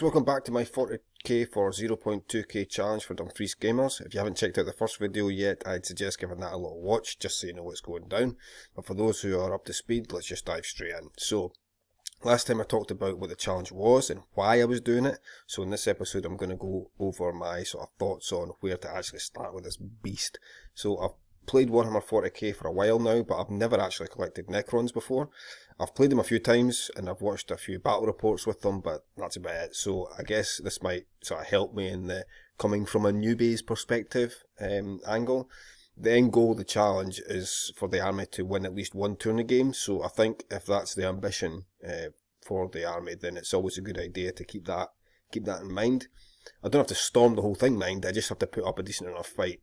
folks, welcome back to my 40k for 0.2k challenge for Dumfries Gamers. If you haven't checked out the first video yet, I'd suggest giving that a little watch just so you know what's going down. But for those who are up to speed, let's just dive straight in. So, last time I talked about what the challenge was and why I was doing it. So in this episode I'm going to go over my sort of thoughts on where to actually start with this beast. So I've played Warhammer 40k for a while now, but I've never actually collected Necrons before. I've played them a few times and I've watched a few battle reports with them, but that's about it. So I guess this might sort of help me in the coming from a newbie's perspective angle. The end goal of the challenge is for the army to win at least one tourney game, so I think if that's the ambition for the army, then it's always a good idea to keep that in mind. I don't have to storm the whole thing, mind, I just have to put up a decent enough fight.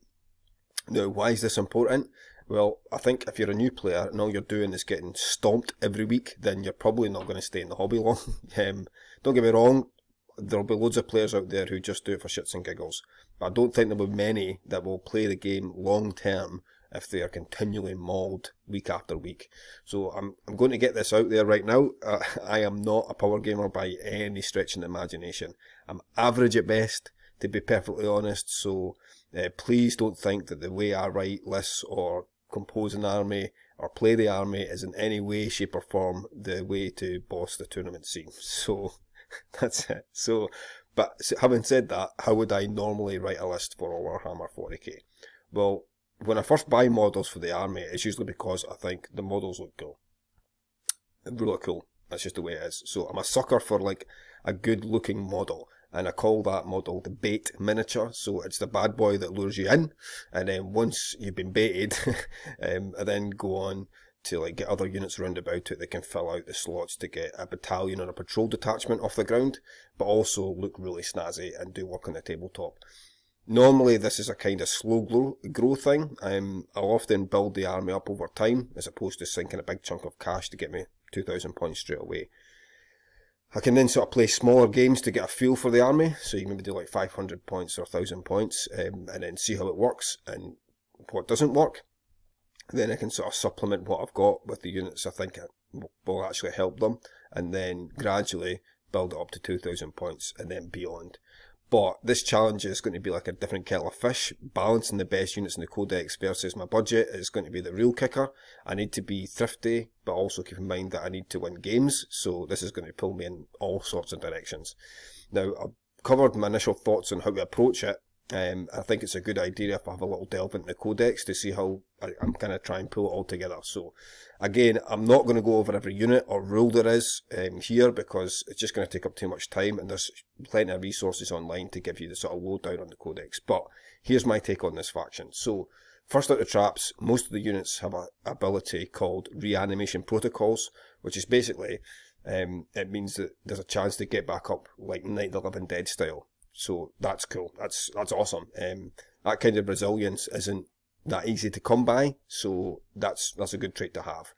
Now, why is this important? Well, I think if you're a new player and all you're doing is getting stomped every week, then you're probably not going to stay in the hobby long. Don't get me wrong, there'll be loads of players out there who just do it for shits and giggles. But I don't think there'll be many that will play the game long term if they are continually mauled week after week. So I'm going to get this out there right now. I am not a power gamer by any stretch of the imagination. I'm average at best, to be perfectly honest, so please don't think that the way I write lists or compose an army or play the army is in any way, shape or form the way to boss the tournament scene. So that's it. But having said that, how would I normally write a list for a Warhammer 40k? Well, when I first buy models for the army, it's usually because I think the models look cool. Really cool. That's just the way it is. So I'm a sucker for like a good looking model, and I call that model the bait miniature. So it's the bad boy that lures you in, and then once you've been baited, I then go on to like get other units around about it that can fill out the slots to get a battalion or a patrol detachment off the ground, but also look really snazzy and do work on the tabletop. Normally this is a kind of slow grow thing. I'll often build the army up over time as opposed to sinking a big chunk of cash to get me 2,000 points straight away. I can then sort of play smaller games to get a feel for the army, so you maybe do like 500 points or 1,000 points, and then see how it works and what doesn't work. Then I can sort of supplement what I've got with the units I think will actually help them, and then gradually build it up to 2,000 points and then beyond. But this challenge is going to be like a different kettle of fish. Balancing the best units in the codex versus my budget is going to be the real kicker. I need to be thrifty, but also keep in mind that I need to win games, so this is going to pull me in all sorts of directions. Now, I've covered my initial thoughts on how to approach it. I think it's a good idea if I have a little delve into the codex to see how I'm going to try and pull it all together. So again, I'm not going to go over every unit or rule there is here, because it's just going to take up too much time, and there's plenty of resources online to give you the sort of lowdown on the codex. But here's my take on this faction. So first out the traps, most of the units have an ability called reanimation protocols, which is basically it means that there's a chance to get back up like Night of the Living Dead style. So that's cool. That's awesome. That kind of resilience isn't that easy to come by, so that's a good trait to have.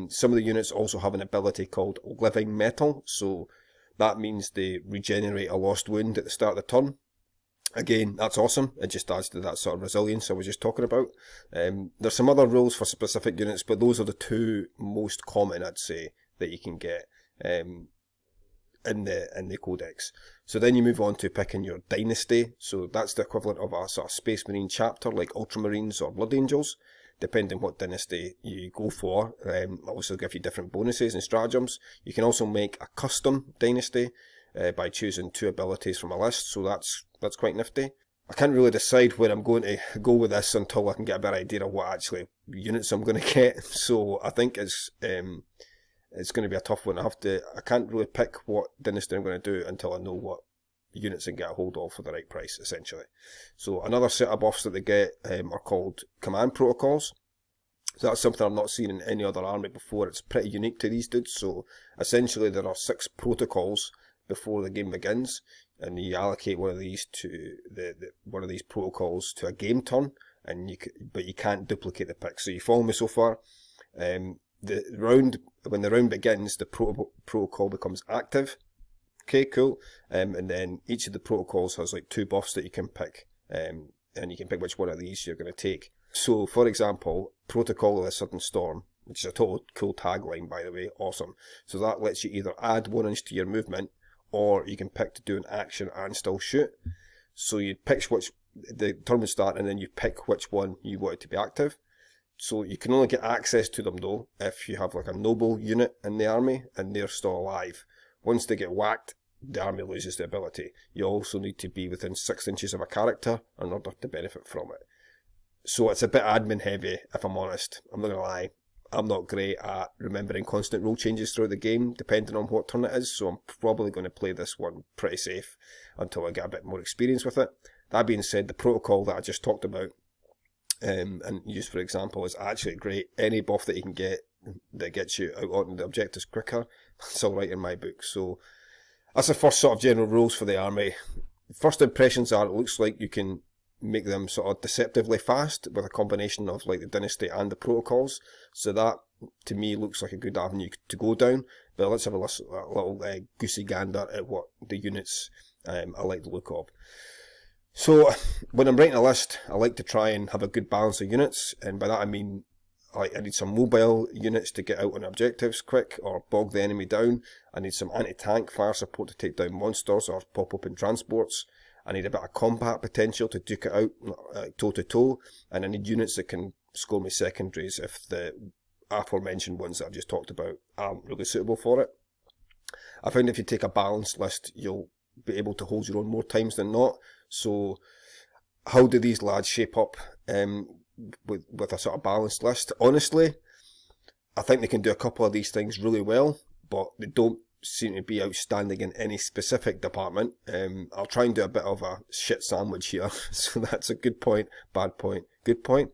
Some of the units also have an ability called Living Metal, so that means they regenerate a lost wound at the start of the turn. Again, that's awesome. It just adds to that sort of resilience I was just talking about. There's some other rules for specific units, but those are the two most common, I'd say, that you can get in the codex. So then you move on to picking your dynasty. So that's the equivalent of a sort of Space Marine chapter like Ultramarines or Blood Angels, depending what dynasty you go for. Also give you different bonuses and stratagems. You can also make a custom dynasty by choosing two abilities from a list, so that's quite nifty. I can't really decide where I'm going to go with this until I can get a better idea of what actually units I'm going to get. So I think it's going to be a tough one. I can't really pick what dynasty I'm going to do until I know what units I can get a hold of for the right price, essentially. So another set of buffs that they get are called command protocols. So that's something I've not seen in any other army before. It's pretty unique to these dudes. So essentially there are 6 protocols before the game begins, and you allocate one of these to one of these protocols to a game turn, but you can't duplicate the pick. So you follow me so far? When the round begins, the protocol becomes active. Okay, cool. And then each of the protocols has like 2 buffs that you can pick, and you can pick which one of these you're going to take. So, for example, Protocol of the Sudden Storm, which is a total cool tagline, by the way, awesome. So that lets you either add 1 inch to your movement, or you can pick to do an action and still shoot. So you pick which, the turn would start, and then you pick which one you want it to be active. So you can only get access to them though if you have like a noble unit in the army and they're still alive. Once they get whacked, the army loses the ability. You also need to be within 6 inches of a character in order to benefit from it. So it's a bit admin heavy, if I'm honest. I'm not going to lie. I'm not great at remembering constant rule changes throughout the game, depending on what turn it is, so I'm probably going to play this one pretty safe until I get a bit more experience with it. That being said, the protocol that I just talked about, and used for example, is actually great. Any buff that you can get that gets you out on the objectives quicker, that's alright in my book. So that's the first sort of general rules for the army. First impressions are, it looks like you can make them sort of deceptively fast with a combination of like the dynasty and the protocols. So that to me looks like a good avenue to go down. But let's have a little goosey gander at what the units I like the look of. So when I'm writing a list, I like to try and have a good balance of units, and by that I mean I need some mobile units to get out on objectives quick or bog the enemy down. I need some anti-tank fire support to take down monsters or pop open transports. I need a bit of combat potential to duke it out toe to toe, and I need units that can score me secondaries if the aforementioned ones that I've just talked about aren't really suitable for it. I found if you take a balanced list, you'll be able to hold your own more times than not. So how do these lads shape up with a sort of balanced list? Honestly, I think they can do a couple of these things really well, but they don't seem to be outstanding in any specific department. I'll try and do a bit of a shit sandwich here. So that's a good point, bad point, good point.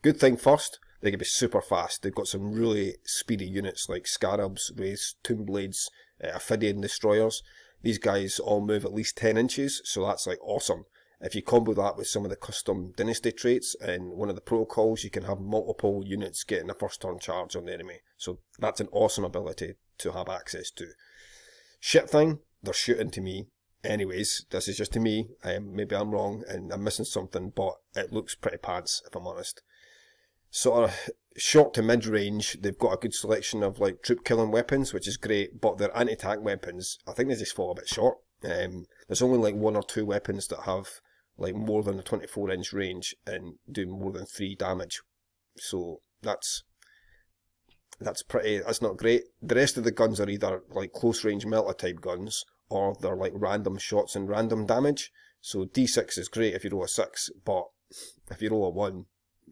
Good thing first, they can be super fast. They've got some really speedy units like Scarabs, Wraiths, Tomb Blades, Ophidian Destroyers. These guys all move at least 10 inches, so that's like awesome. If you combo that with some of the custom dynasty traits and one of the protocols, you can have multiple units getting a first turn charge on the enemy. So that's an awesome ability to have access to. Shit thing, they're shooting to me. Anyways, this is just to me. Maybe I'm wrong and I'm missing something, but it looks pretty pants if I'm honest. Sort of short to mid range, they've got a good selection of like troop killing weapons, which is great, but their anti-tank weapons, I think they just fall a bit short. There's only like 1 or 2 weapons that have like more than a 24-inch range and do more than 3 damage. So that's not great. The rest of the guns are either like close range melta type guns, or they're like random shots and random damage. So D6 is great if you roll a 6, but if you roll a 1,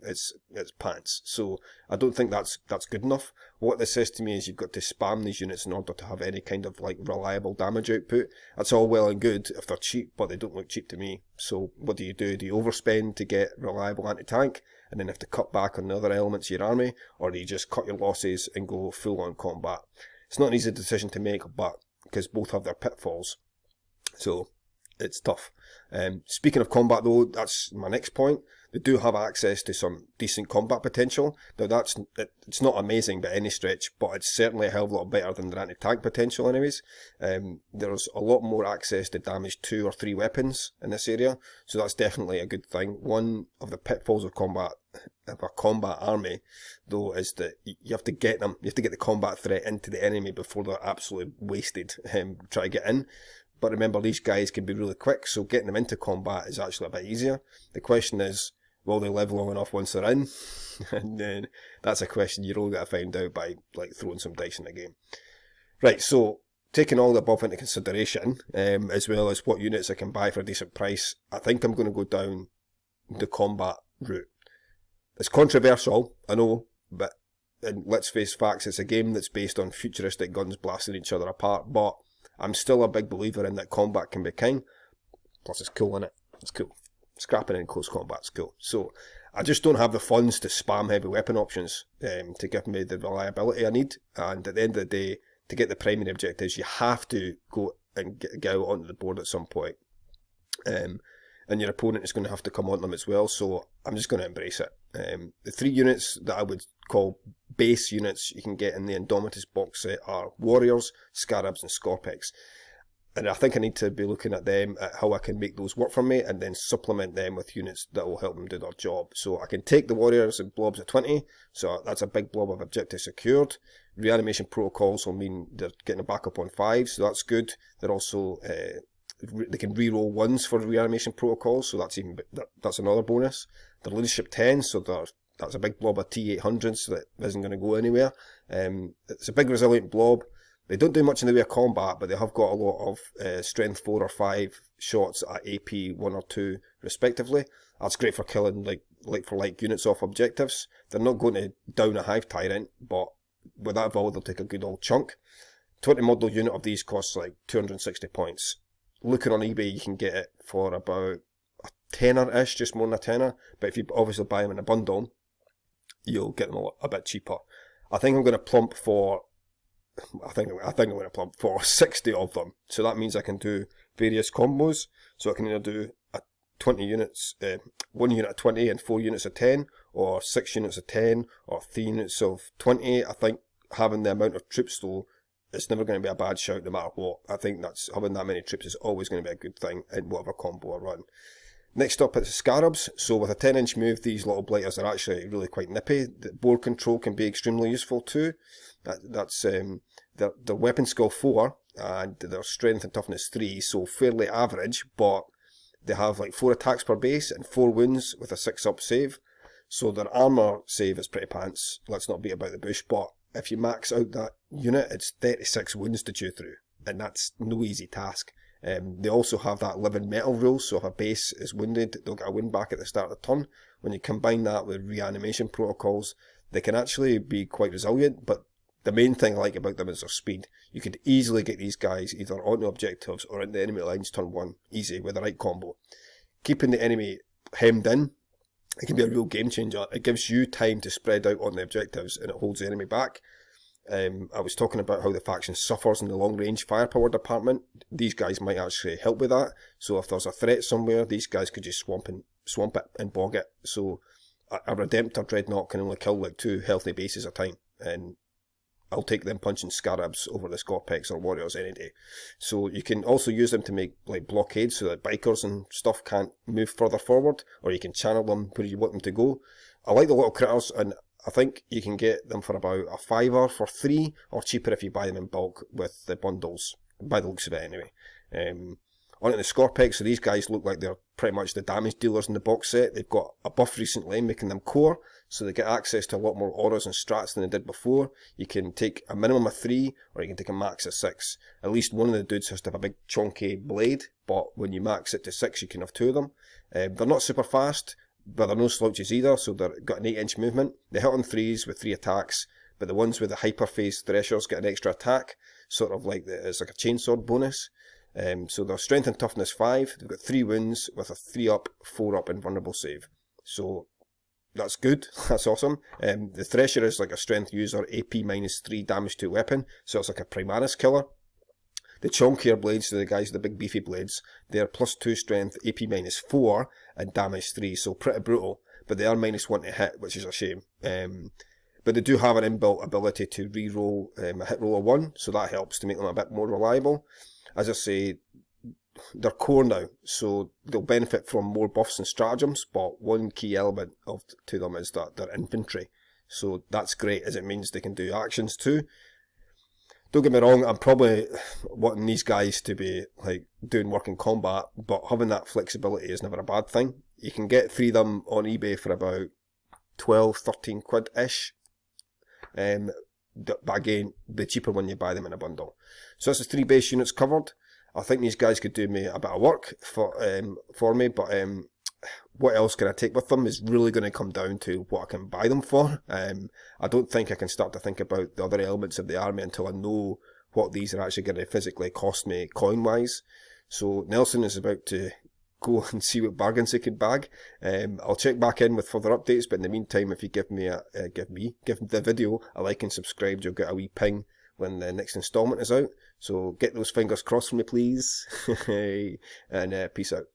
it's pants. So I don't think that's good enough. What this says to me is you've got to spam these units in order to have any kind of like reliable damage output. That's all well and good if they're cheap, but they don't look cheap to me. So what do? Do you overspend to get reliable anti-tank and then have to cut back on the other elements of your army, or do you just cut your losses and go full on combat? It's not an easy decision to make, but because both have their pitfalls, so it's tough. Speaking of combat though, that's my next point. They do have access to some decent combat potential. Now it's not amazing by any stretch, but it's certainly a hell of a lot better than their anti-tank potential anyways. There's a lot more access to damage 2 or 3 weapons in this area, so that's definitely a good thing. One of the pitfalls of a combat army though is that you have to get them, you have to get the combat threat into the enemy before they're absolutely wasted try to get in. But remember, these guys can be really quick, so getting them into combat is actually a bit easier. The question is, will they live long enough once they're in? And then that's a question you're only going to find out by like throwing some dice in the game. Right, so taking all the above into consideration, as well as what units I can buy for a decent price, I think I'm going to go down the combat route. It's controversial, I know, but and let's face facts, it's a game that's based on futuristic guns blasting each other apart, but I'm still a big believer in that combat can be king. Plus it's cool, innit? It's cool. Scrapping in close combat's cool. So I just don't have the funds to spam heavy weapon options to give me the reliability I need. And at the end of the day, to get the primary objectives, you have to go and get out onto the board at some point. And your opponent is going to have to come on them as well. So I'm just going to embrace it. The 3 units that I would call base units you can get in the Indomitus box set are Warriors, Scarabs and Scorpex. And I think I need to be looking at them, at how I can make those work for me, and then supplement them with units that will help them do their job. So I can take the Warriors and blobs at 20, so that's a big blob of objectives secured. Reanimation protocols will mean they're getting a backup on 5, so that's good. They're also they can re-roll 1s for reanimation protocols, so that's another bonus. They're leadership 10, so that's a big blob of T800s that isn't going to go anywhere. It's a big resilient blob. They don't do much in the way of combat, but they have got a lot of strength 4 or 5 shots at AP 1 or 2 respectively. That's great for killing like for units off objectives. They're not going to down a Hive Tyrant, but with that ability they'll take a good old chunk. 20 model unit of these costs like 260 points. Looking on eBay you can get it for about a tenner-ish, just more than a tenner, but if you obviously buy them in a bundle, you'll get them a bit cheaper. I think I'm going to plump for I think I'm going to plump for 60 of them. So that means I can do various combos. So I can either do 20 units, 1 unit of 20 and 4 units of 10, or 6 units of 10, or 3 units of 20. I think having the amount of troops though, it's never going to be a bad shout no matter what. I think having that many troops is always going to be a good thing in whatever combo I run. Next up it's the Scarabs. So with a 10-inch move, these little blighters are actually really quite nippy. The board control can be extremely useful too. That's their weapon skill 4 and their strength and toughness 3, so fairly average, but they have like 4 attacks per base and 4 wounds with a 6-up save. So their armour save is pretty pants. Let's not beat about the bush, but if you max out that unit, it's 36 wounds to chew through, and that's no easy task. They also have that living metal rule, so if a base is wounded, they'll get a wound back at the start of the turn. When you combine that with reanimation protocols, they can actually be quite resilient, but the main thing I like about them is their speed. You could easily get these guys either onto objectives or into enemy lines turn 1, easy, with the right combo. Keeping the enemy hemmed in, it can be a real game changer. It gives you time to spread out on the objectives and it holds the enemy back. I was talking about how the faction suffers in the long range firepower department. These guys might actually help with that. So if there's a threat somewhere, these guys could just swamp it and bog it. So a Redemptor Dreadnought can only kill like 2 healthy bases at a time, and I'll take them punching Scarabs over the Scorpex or Warriors any day. So you can also use them to make like blockades so that bikers and stuff can't move further forward, or you can channel them where you want them to go. I like the little critters, and I think you can get them for about a $5 for 3, or cheaper if you buy them in bulk with the bundles, by the looks of it anyway. On the Scorpex, so these guys look like they're pretty much the damage dealers in the box set. They've got a buff recently, making them core, so they get access to a lot more auras and strats than they did before. You can take a minimum of 3, or you can take a max of 6. At least one of the dudes has to have a big chunky blade, but when you max it to 6, you can have 2 of them. They're not super fast, but they're no slouches either, so they've got an 8-inch movement. They hit on 3s with 3 attacks, but the ones with the hyperphase threshers get an extra attack, sort of like it's like a chainsword bonus. So their strength and toughness 5, they've got 3 wounds with a 3-up, 4-up invulnerable save. So that's good, that's awesome. The Thresher is like a strength user, AP -3 damage to weapon, so it's like a Primaris killer. The chunkier blades, so the guys with the big beefy blades, they're +2 strength, AP -4 and damage 3, so pretty brutal, but they are -1 to hit, which is a shame. But they do have an inbuilt ability to re-roll a hit roll of 1, so that helps to make them a bit more reliable. As I say, they're core now, so they'll benefit from more buffs and stratagems, but one key element to them is that they're infantry. So that's great, as it means they can do actions too. Don't get me wrong, I'm probably wanting these guys to be like doing work in combat, but having that flexibility is never a bad thing. You can get 3 of them on eBay for about 12, 13 quid-ish. But again, the cheaper when you buy them in a bundle. So that's the 3 base units covered. I think these guys could do me a bit of work for me, but what else can I take with them is really going to come down to what I can buy them for. I don't think I can start to think about the other elements of the army until I know what these are actually going to physically cost me coin-wise. So Nelson is about to go and see what bargains he could bag. I'll check back in with further updates, but in the meantime, if you give the video a like and subscribe, you'll get a wee ping when the next installment is out. So get those fingers crossed for me, please. And peace out.